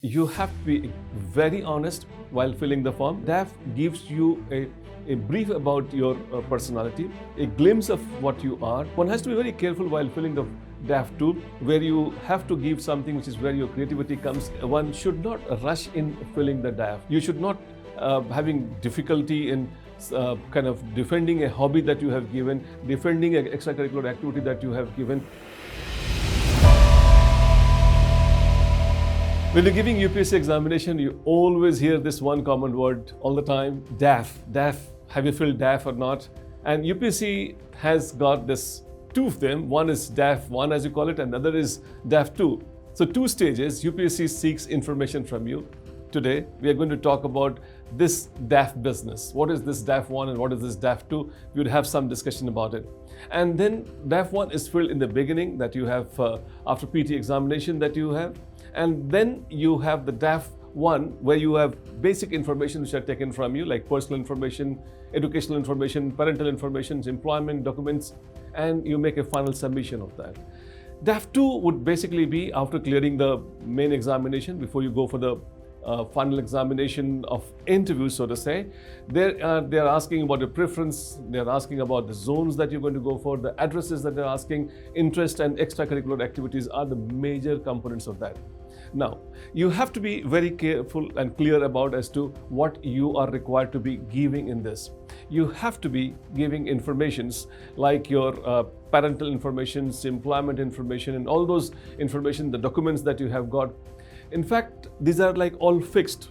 You have to be very honest while filling the form. DAF gives you a brief about your personality, a glimpse of what you are. One has to be very careful while filling the DAF too, where you have to give something which is where your creativity comes. One should not rush in filling the DAF. You should not having difficulty in kind of defending a hobby that you have given, defending an extracurricular activity that you have given. When you're giving UPSC examination, you always hear this one common word all the time, DAF. DAF, have you filled DAF or not? And UPSC has got this two of them. One is DAF 1 as you call it, and another is DAF 2. So two stages, UPSC seeks information from you. Today, we are going to talk about this DAF business. What is this DAF 1 and what is this DAF 2? We would have some discussion about it. And then DAF 1 is filled in the beginning that you have after PT examination that you have. And then you have the DAF 1 where you have basic information which are taken from you, like personal information, educational information, parental information, employment documents, and you make a final submission of that. DAF 2 would basically be after clearing the main examination, before you go for the final examination of interview, so to say. They're asking about your preference, they're asking about the zones that you're going to go for, the addresses that they're asking, interest and extracurricular activities are the major components of that. Now, you have to be very careful and clear about as to what you are required to be giving in this. You have to be giving informations like your parental information, employment information, and all those information, the documents that you have got. In fact, these are like all fixed.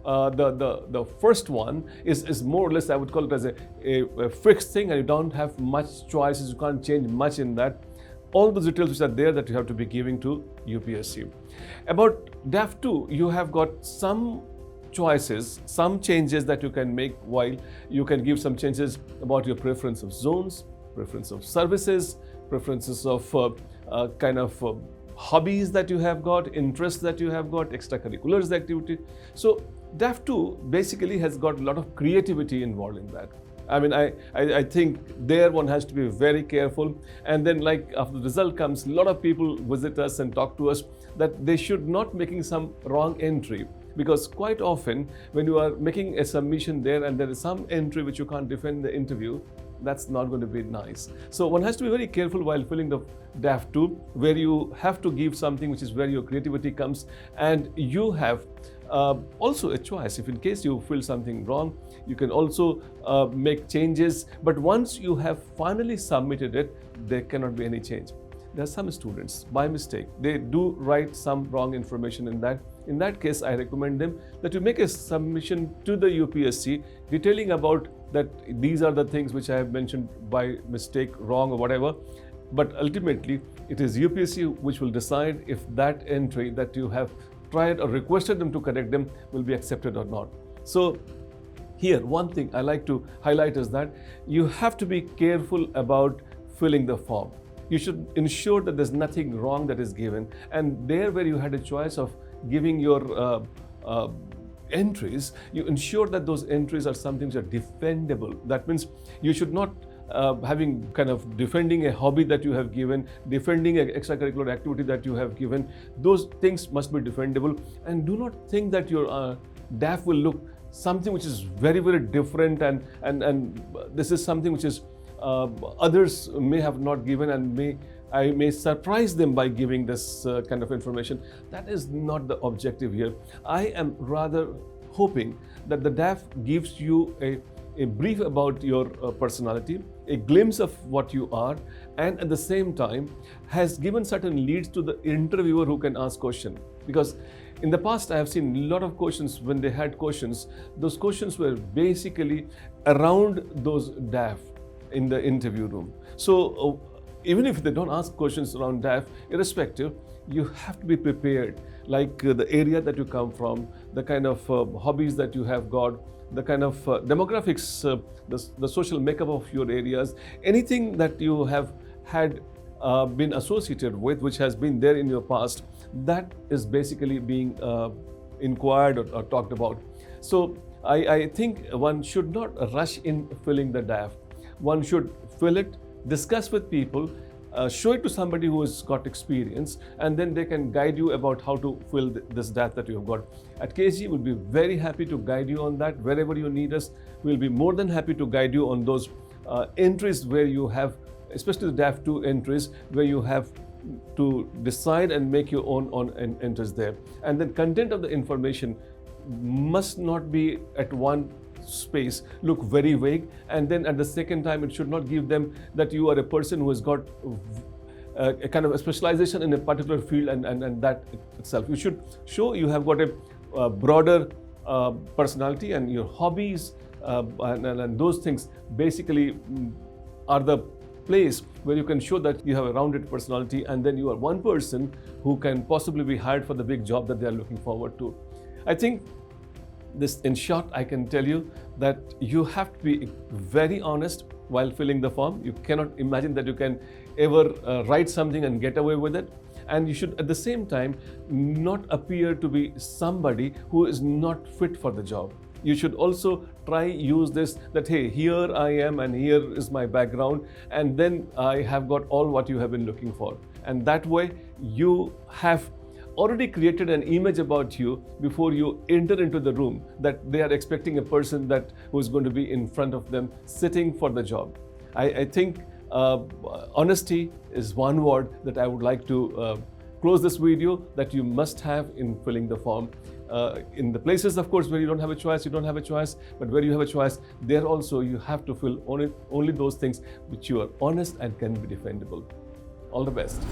The first one is more or less, I would call it as a fixed thing, and you don't have much choices, you can't change much in that. All the details which are there that you have to be giving to UPSC. About DAF 2, you have got some choices, some changes that you can make, while you can give some changes about your preference of zones, preference of services, preferences of hobbies that you have got, interests that you have got, extracurriculars activity. So DAF 2 basically has got a lot of creativity involved in that. I mean, I think there one has to be very careful. And then like after the result comes, a lot of people visit us and talk to us that they should not making some wrong entry. Because quite often when you are making a submission there and there is some entry which you can't defend in the interview, that's not going to be nice. So one has to be very careful while filling the DAF 2, where you have to give something which is where your creativity comes, and you have also a choice. If in case you feel something wrong, you can also make changes. But once you have finally submitted it, there cannot be any change. There are some students, by mistake, they do write some wrong information in that. In that case, I recommend them that you make a submission to the UPSC detailing about that these are the things which I have mentioned by mistake, wrong or whatever. But ultimately, it is UPSC which will decide if that entry that you have tried or requested them to correct them will be accepted or not. So here, one thing I like to highlight is that you have to be careful about filling the form. You should ensure that there's nothing wrong that is given. And there where you had a choice of giving your entries, you ensure that those entries are something which are defendable. That means you should not having kind of defending a hobby that you have given, defending an extracurricular activity that you have given. Those things must be defendable. And do not think that your DAF will look something which is very, very different and this is something which is others may have not given, and I may surprise them by giving this kind of information. That is not the objective here. I am rather hoping that the DAF gives you a brief about your personality, a glimpse of what you are, and at the same time has given certain leads to the interviewer who can ask questions. Because in the past, I have seen a lot of questions. When they had questions, those questions were basically around those DAF in the interview room. So even if they don't ask questions around DAF, irrespective, you have to be prepared, like the area that you come from, the kind of hobbies that you have got, the kind of demographics, the social makeup of your areas, anything that you have had been associated with, which has been there in your past, that is basically being inquired or talked about. So I think one should not rush in filling the DAF. One should fill it, discuss with people, show it to somebody who has got experience, and then they can guide you about how to fill this DAF that you have got. At KSG, we'll be very happy to guide you on that. Wherever you need us, we'll be more than happy to guide you on those entries where you have, especially the DAF 2 entries, where you have to decide and make your own entries there. And then content of the information must not be at one space, look very vague, and then at the second time it should not give them that you are a person who has got a kind of a specialization in a particular field, and that itself. You should show you have got a broader personality, and your hobbies and those things basically are the place where you can show that you have a rounded personality, and then you are one person who can possibly be hired for the big job that they are looking forward to. I think this, in short, I can tell you that you have to be very honest while filling the form. You cannot imagine that you can ever write something and get away with it. And you should at the same time not appear to be somebody who is not fit for the job. You should also try use this that, hey, here I am and here is my background, and then I have got all what you have been looking for. And that way you have already created an image about you before you enter into the room, that they are expecting a person who is going to be in front of them sitting for the job. I think honesty is one word that I would like to close this video, that you must have in filling the form. In the places, of course, where you don't have a choice, you don't have a choice, but where you have a choice, there also you have to fill only those things which you are honest and can be defendable. All the best.